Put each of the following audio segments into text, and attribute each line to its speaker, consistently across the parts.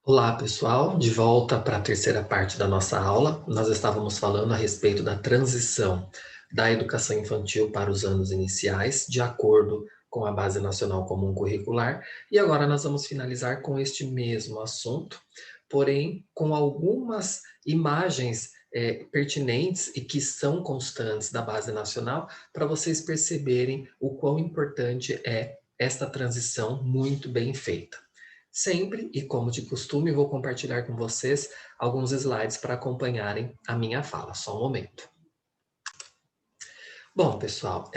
Speaker 1: Olá, pessoal, de volta para a terceira parte da nossa aula. Nós estávamos falando a respeito da transição da educação infantil para os anos iniciais, de acordo com a Base Nacional Comum Curricular, e agora nós vamos finalizar com este mesmo assunto, porém com algumas imagens pertinentes e que são constantes da Base Nacional, para vocês perceberem o quão importante é esta transição muito bem feita. Sempre, e como de costume, vou compartilhar com vocês alguns slides para acompanharem a minha fala. Só um momento. Bom, pessoal,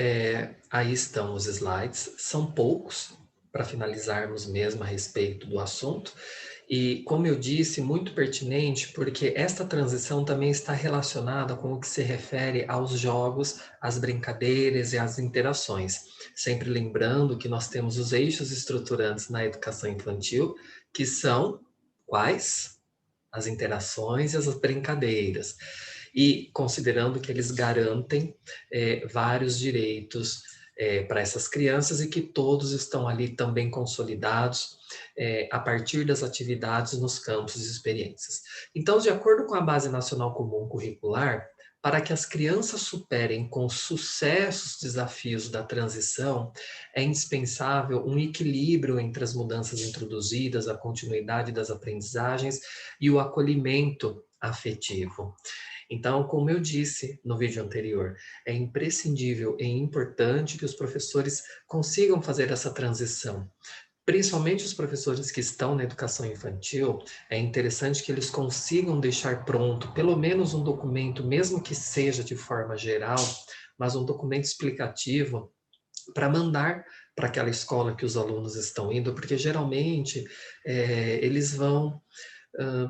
Speaker 1: aí estão os slides. São poucos para finalizarmos mesmo a respeito do assunto. E, como eu disse, muito pertinente, porque esta transição também está relacionada com o que se refere aos jogos, às brincadeiras e às interações. Sempre lembrando que nós temos os eixos estruturantes na educação infantil, que são quais? As interações e as brincadeiras. E considerando que eles garantem vários direitos para essas crianças e que todos estão ali também consolidados a partir das atividades nos campos e experiências. Então, de acordo com a Base Nacional Comum Curricular, para que as crianças superem com sucesso os desafios da transição, é indispensável um equilíbrio entre as mudanças introduzidas, a continuidade das aprendizagens e o acolhimento afetivo. Então, como eu disse no vídeo anterior, é imprescindível e importante que os professores consigam fazer essa transição. Principalmente os professores que estão na educação infantil, é interessante que eles consigam deixar pronto pelo menos um documento, mesmo que seja de forma geral, mas um documento explicativo para mandar para aquela escola que os alunos estão indo, porque geralmente eles vão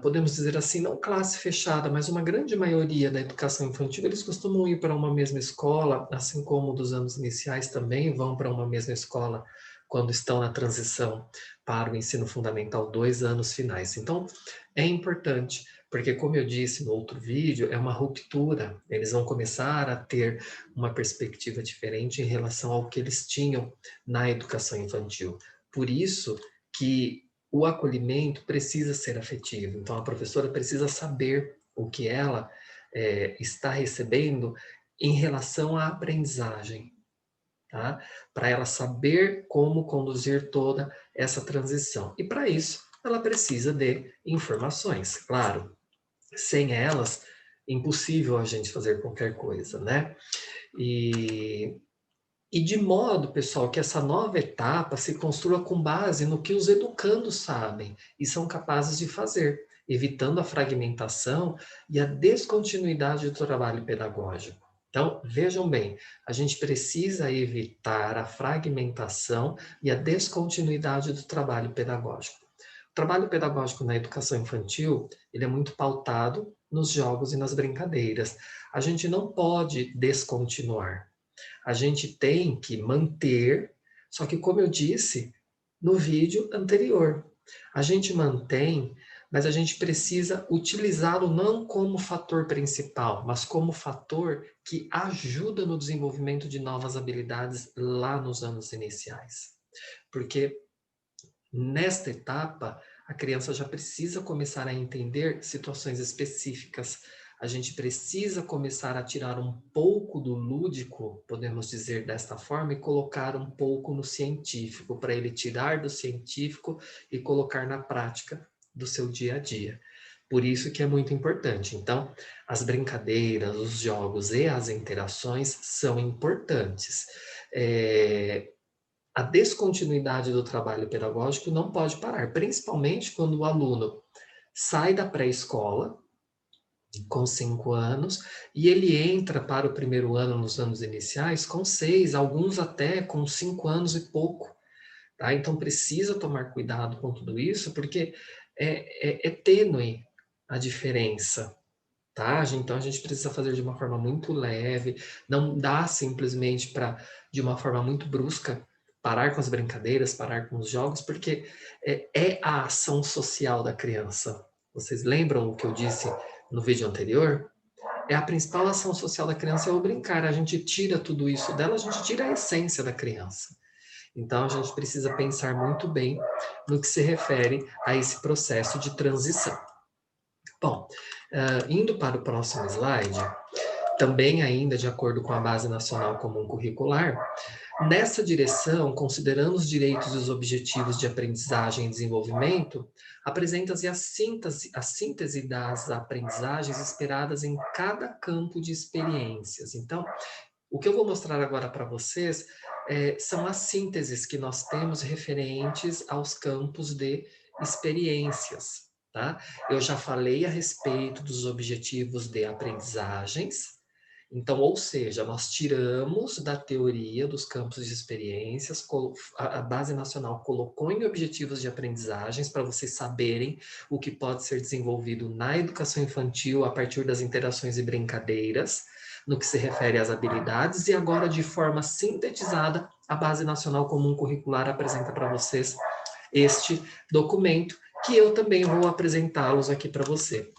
Speaker 1: podemos dizer assim, não classe fechada, mas uma grande maioria da educação infantil, eles costumam ir para uma mesma escola, assim como dos anos iniciais também vão para uma mesma escola quando estão na transição para o ensino fundamental 2 anos finais. Então, é importante, porque como eu disse no outro vídeo, é uma ruptura, eles vão começar a ter uma perspectiva diferente em relação ao que eles tinham na educação infantil. Por isso que o acolhimento precisa ser afetivo. Então, a professora precisa saber o que ela está recebendo em relação à aprendizagem, tá? Para ela saber como conduzir toda essa transição. E para isso, ela precisa de informações, claro. Sem elas, impossível a gente fazer qualquer coisa, né? E de modo, pessoal, que essa nova etapa se construa com base no que os educandos sabem e são capazes de fazer, evitando a fragmentação e a descontinuidade do trabalho pedagógico. Então, vejam bem, a gente precisa evitar a fragmentação e a descontinuidade do trabalho pedagógico. O trabalho pedagógico na educação infantil, ele é muito pautado nos jogos e nas brincadeiras. A gente não pode descontinuar. A gente tem que manter, só que como eu disse no vídeo anterior, a gente mantém, mas a gente precisa utilizá-lo não como fator principal, mas como fator que ajuda no desenvolvimento de novas habilidades lá nos anos iniciais. Porque nesta etapa, a criança já precisa começar a entender situações específicas. A gente precisa começar a tirar um pouco do lúdico, podemos dizer desta forma, e colocar um pouco no científico, para ele tirar do científico e colocar na prática do seu dia a dia. Por isso que é muito importante. Então, as brincadeiras, os jogos e as interações são importantes. A descontinuidade do trabalho pedagógico não pode parar, principalmente quando o aluno sai da pré-escola, com 5 anos, e ele entra para o primeiro ano nos anos iniciais com 6, alguns até com 5 anos e pouco. Tá? Então precisa tomar cuidado com tudo isso, porque é tênue a diferença. Tá? Então a gente precisa fazer de uma forma muito leve, não dá simplesmente para, de uma forma muito brusca, parar com as brincadeiras, parar com os jogos, porque é a ação social da criança. Vocês lembram o que eu disse no vídeo anterior? É a principal ação social da criança é o brincar. A gente tira tudo isso dela, a gente tira a essência da criança. Então, a gente precisa pensar muito bem no que se refere a esse processo de transição. Bom, indo para o próximo slide, também ainda de acordo com a Base Nacional Comum Curricular, nessa direção, considerando os direitos e os objetivos de aprendizagem e desenvolvimento, apresenta-se a síntese das aprendizagens esperadas em cada campo de experiências. Então, o que eu vou mostrar agora para vocês são as sínteses que nós temos referentes aos campos de experiências, tá? Eu já falei a respeito dos objetivos de aprendizagens, então, ou seja, nós tiramos da teoria dos campos de experiências, a Base Nacional colocou em objetivos de aprendizagens para vocês saberem o que pode ser desenvolvido na educação infantil a partir das interações e brincadeiras, no que se refere às habilidades, e agora, de forma sintetizada, a Base Nacional Comum Curricular apresenta para vocês este documento, que eu também vou apresentá-los aqui para você.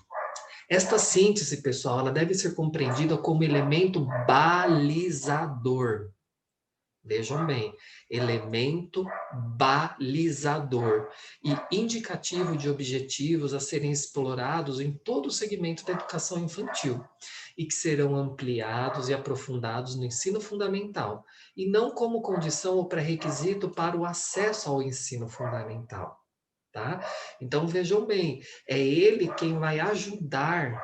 Speaker 1: Esta síntese, pessoal, ela deve ser compreendida como elemento balizador. Vejam bem, elemento balizador e indicativo de objetivos a serem explorados em todo o segmento da educação infantil e que serão ampliados e aprofundados no ensino fundamental e não como condição ou pré-requisito para o acesso ao ensino fundamental. Tá? Então, vejam bem, é ele quem vai ajudar,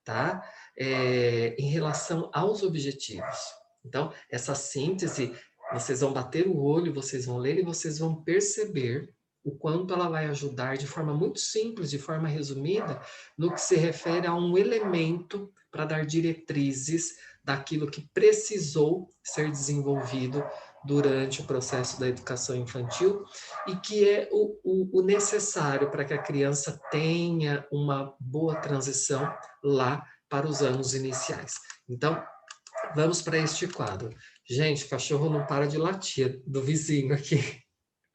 Speaker 1: tá? Em relação aos objetivos. Então, essa síntese, vocês vão bater o olho, vocês vão ler e vocês vão perceber o quanto ela vai ajudar de forma muito simples, de forma resumida, no que se refere a um elemento para dar diretrizes daquilo que precisou ser desenvolvido durante o processo da educação infantil e que é o necessário para que a criança tenha uma boa transição lá para os anos iniciais. Então, vamos para este quadro. Gente, o cachorro não para de latir do vizinho aqui.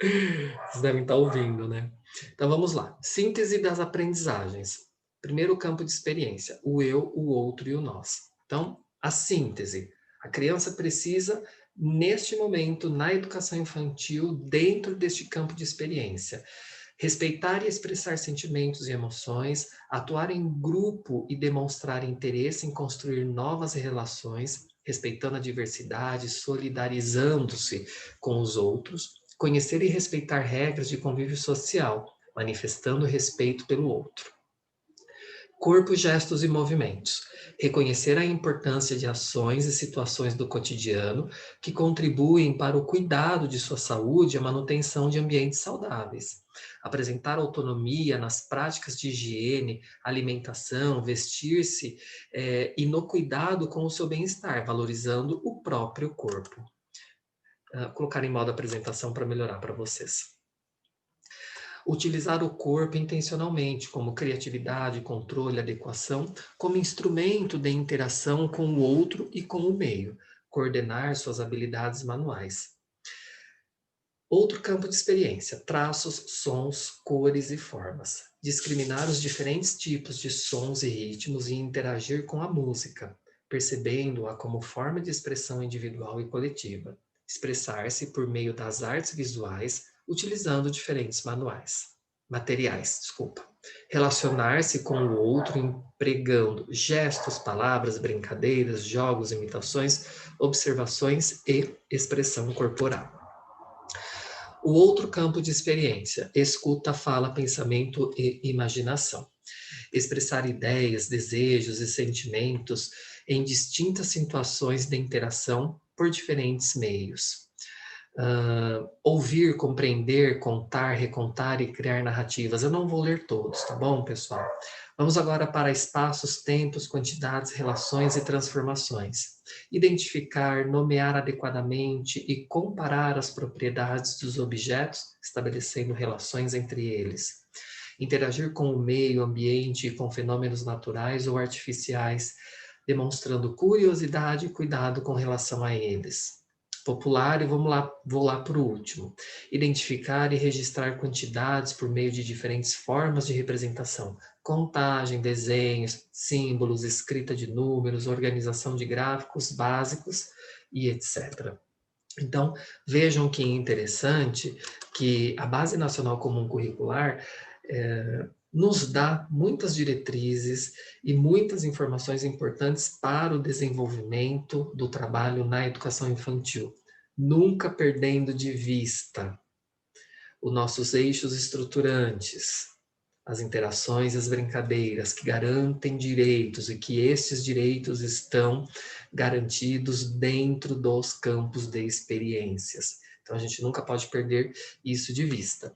Speaker 1: Vocês devem estar ouvindo, né? Então, vamos lá. Síntese das aprendizagens. Primeiro campo de experiência, o eu, o outro e o nós. Então, a síntese. A criança precisa, neste momento, na educação infantil, dentro deste campo de experiência, respeitar e expressar sentimentos e emoções, atuar em grupo e demonstrar interesse em construir novas relações, respeitando a diversidade, solidarizando-se com os outros, conhecer e respeitar regras de convívio social, manifestando respeito pelo outro. Corpo, gestos e movimentos. Reconhecer a importância de ações e situações do cotidiano que contribuem para o cuidado de sua saúde e a manutenção de ambientes saudáveis. Apresentar autonomia nas práticas de higiene, alimentação, vestir-se e no cuidado com o seu bem-estar, valorizando o próprio corpo. Colocar em modo apresentação para melhorar para vocês. Utilizar o corpo intencionalmente, como criatividade, controle, adequação, como instrumento de interação com o outro e com o meio. Coordenar suas habilidades manuais. Outro campo de experiência, traços, sons, cores e formas. Discriminar os diferentes tipos de sons e ritmos e interagir com a música, percebendo-a como forma de expressão individual e coletiva. Expressar-se por meio das artes visuais, utilizando diferentes materiais. Relacionar-se com o outro empregando gestos, palavras, brincadeiras, jogos, imitações, observações e expressão corporal. O outro campo de experiência, escuta, fala, pensamento e imaginação. Expressar ideias, desejos e sentimentos em distintas situações de interação por diferentes meios. Ouvir, compreender, contar, recontar e criar narrativas. Eu não vou ler todos, tá bom, pessoal? Vamos agora para espaços, tempos, quantidades, relações e transformações. Identificar, nomear adequadamente e comparar as propriedades dos objetos, estabelecendo relações entre eles. Interagir com o meio ambiente e com fenômenos naturais ou artificiais, demonstrando curiosidade e cuidado com relação a eles. Popular, e vou lá para o último. Identificar e registrar quantidades por meio de diferentes formas de representação. Contagem, desenhos, símbolos, escrita de números, organização de gráficos básicos e etc. Então, vejam que interessante que a Base Nacional Comum Curricular nos dá muitas diretrizes e muitas informações importantes para o desenvolvimento do trabalho na educação infantil, nunca perdendo de vista os nossos eixos estruturantes, as interações e as brincadeiras que garantem direitos e que esses direitos estão garantidos dentro dos campos de experiências. Então, a gente nunca pode perder isso de vista.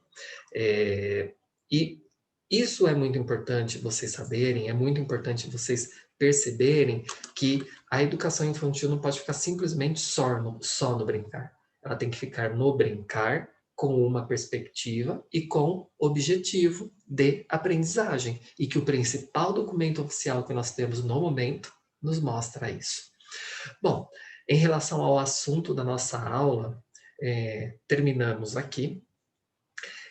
Speaker 1: E isso é muito importante vocês saberem, é muito importante vocês perceberem que a educação infantil não pode ficar simplesmente só no brincar. Ela tem que ficar no brincar com uma perspectiva e com objetivo de aprendizagem. E que o principal documento oficial que nós temos no momento nos mostra isso. Bom, em relação ao assunto da nossa aula, terminamos aqui.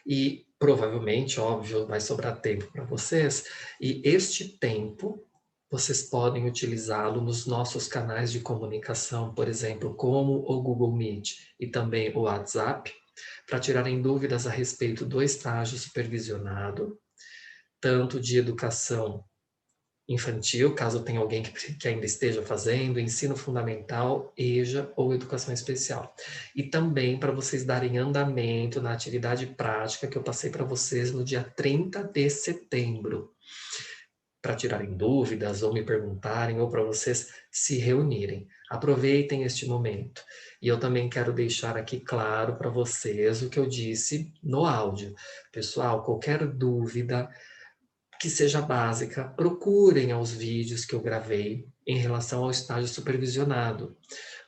Speaker 1: E provavelmente, óbvio, vai sobrar tempo para vocês. E este tempo vocês podem utilizá-lo nos nossos canais de comunicação, por exemplo, como o Google Meet e também o WhatsApp, para tirarem dúvidas a respeito do estágio supervisionado, tanto de educação infantil, caso tenha alguém que ainda esteja fazendo, ensino fundamental, EJA ou educação especial. E também para vocês darem andamento na atividade prática que eu passei para vocês no dia 30 de setembro, para tirarem dúvidas ou me perguntarem ou para vocês se reunirem. Aproveitem este momento. E eu também quero deixar aqui claro para vocês o que eu disse no áudio. Pessoal, qualquer dúvida que seja básica, procurem aos vídeos que eu gravei em relação ao estágio supervisionado.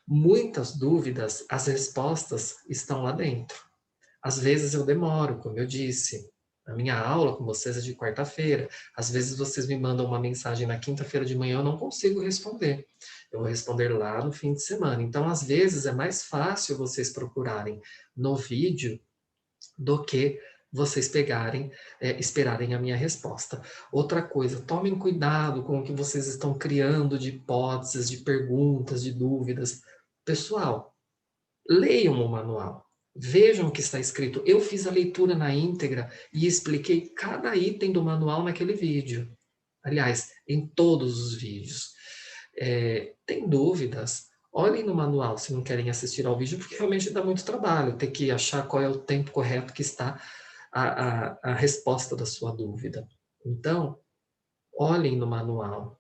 Speaker 1: Muitas dúvidas, as respostas estão lá dentro. Às vezes eu demoro, como eu disse. A minha aula com vocês é de quarta-feira. Às vezes vocês me mandam uma mensagem na quinta-feira de manhã, eu não consigo responder. Eu vou responder lá no fim de semana. Então, às vezes, é mais fácil vocês procurarem no vídeo do que vocês pegarem, esperarem a minha resposta. Outra coisa, tomem cuidado com o que vocês estão criando de hipóteses, de perguntas, de dúvidas. Pessoal, leiam o manual. Vejam o que está escrito. Eu fiz a leitura na íntegra e expliquei cada item do manual naquele vídeo. Aliás, em todos os vídeos. Tem dúvidas? Olhem no manual se não querem assistir ao vídeo, porque realmente dá muito trabalho ter que achar qual é o tempo correto que está a resposta da sua dúvida. Então, olhem no manual.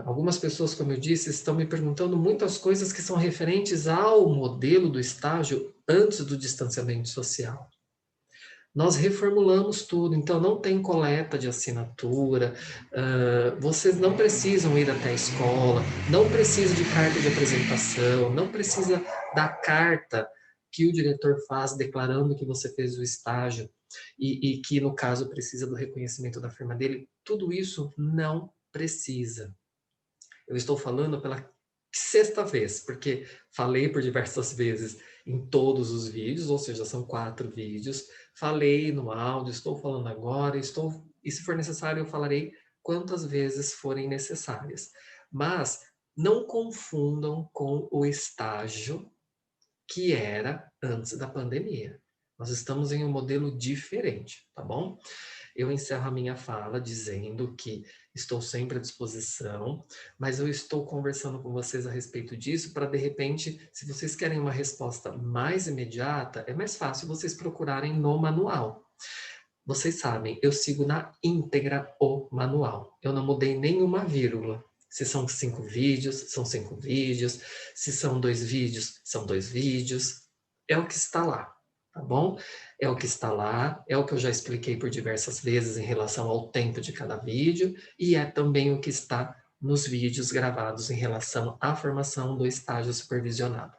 Speaker 1: Algumas pessoas, como eu disse, estão me perguntando muitas coisas que são referentes ao modelo do estágio antes do distanciamento social. Nós reformulamos tudo, então não tem coleta de assinatura, vocês não precisam ir até a escola, não precisa de carta de apresentação, não precisa da carta que o diretor faz declarando que você fez o estágio e que, no caso, precisa do reconhecimento da firma dele. Tudo isso não precisa. Eu estou falando pela sexta vez, porque falei por diversas vezes em todos os vídeos, ou seja, são 4 vídeos. Falei no áudio, estou falando agora, e se for necessário eu falarei quantas vezes forem necessárias. Mas não confundam com o estágio que era antes da pandemia. Nós estamos em um modelo diferente, tá bom? Eu encerro a minha fala dizendo que estou sempre à disposição, mas eu estou conversando com vocês a respeito disso para, de repente, se vocês querem uma resposta mais imediata, é mais fácil vocês procurarem no manual. Vocês sabem, eu sigo na íntegra o manual. Eu não mudei nenhuma vírgula. Se são 5 vídeos, são 5 vídeos. Se são 2 vídeos, são 2 vídeos. É o que está lá, tá bom? É o que está lá, é o que eu já expliquei por diversas vezes em relação ao tempo de cada vídeo, e é também o que está nos vídeos gravados em relação à formação do estágio supervisionado.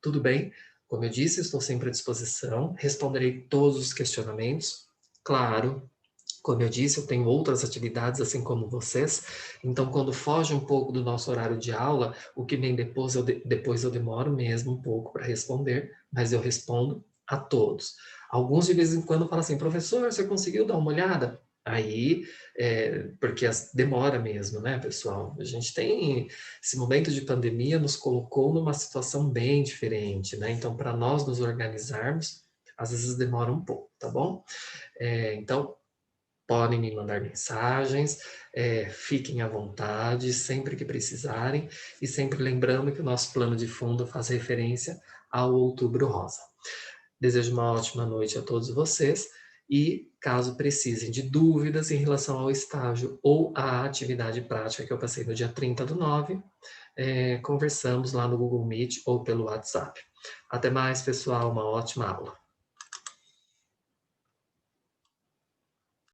Speaker 1: Tudo bem? Como eu disse, estou sempre à disposição, responderei todos os questionamentos. Claro, como eu disse, eu tenho outras atividades, assim como vocês, então quando foge um pouco do nosso horário de aula, o que vem depois eu demoro mesmo um pouco para responder, mas eu respondo a todos. Alguns de vez em quando falam assim, professor, você conseguiu dar uma olhada? Aí, porque demora mesmo, né, pessoal? A gente tem esse momento de pandemia nos colocou numa situação bem diferente, né? Então, para nós nos organizarmos, às vezes demora um pouco, tá bom? Então, podem me mandar mensagens, fiquem à vontade, sempre que precisarem, e sempre lembrando que o nosso plano de fundo faz referência ao Outubro Rosa. Desejo uma ótima noite a todos vocês e, caso precisem de dúvidas em relação ao estágio ou à atividade prática que eu passei no dia 30/9, conversamos lá no Google Meet ou pelo WhatsApp. Até mais, pessoal, uma ótima aula.